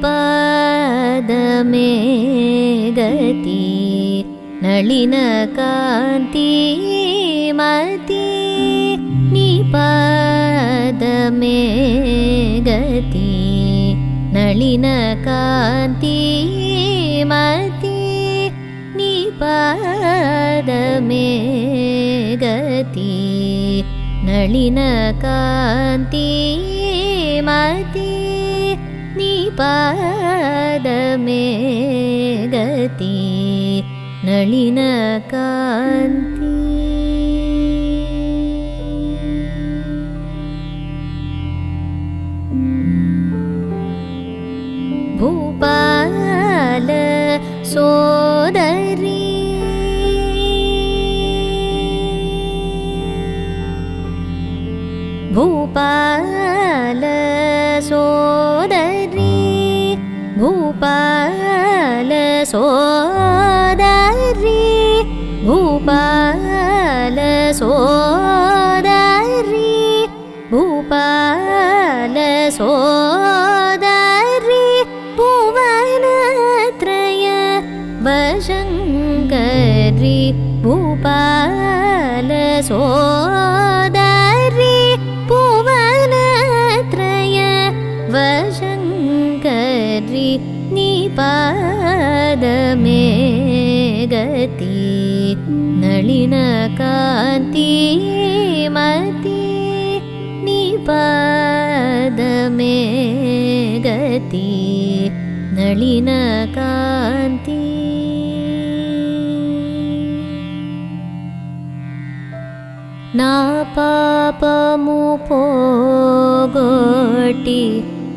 पाद मे गति नलिन कांति मति निपाद मे गति नलिन कांति मति निपाद मे गति नलिन कांति मति निपाद मे गति नलिन कांति भूपाल सोदरी भूपाल सोदरी भूपाल सोदरी भूपाल सोदरी भूपाल सोदरी भुवनत्रय वशंकरी भूपाल सोदरी भुवनत्रय वशंकरी निपाद मे गति नलिन कांति मति निपाद मे गति नलिन कांति ना पापमु पोगोटी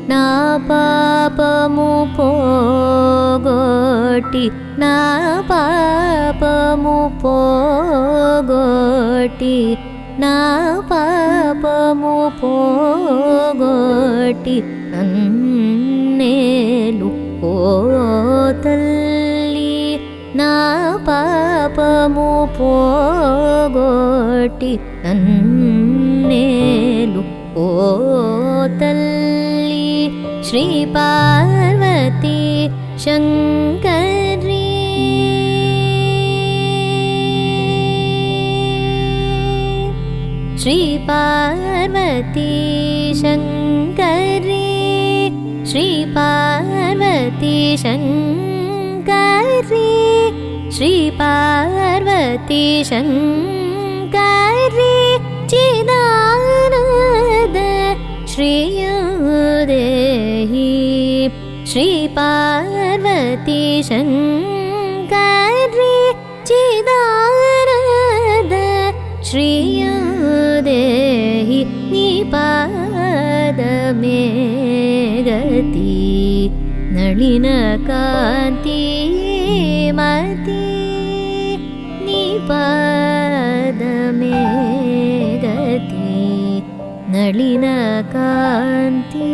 ना पापमु पोगोटी ना पापमु पोगोटी ना पापमु पोगोटी नन्नेलु ओ तल्ली ना पापमु पोगोटी नन्नेलु ओ तल्ली श्री पार्वती शंकरी श्री पार्वती शंकरी श्री पार्वती शंकरी श्री पार्वती शंकरी चिदानंद श्रीयुदेहि श्री पार्वती शंकरी चिदानंद श्रीयुदेहि निपाद मे गति नलिन कांति मति निपाद मे गति नलिन कांति।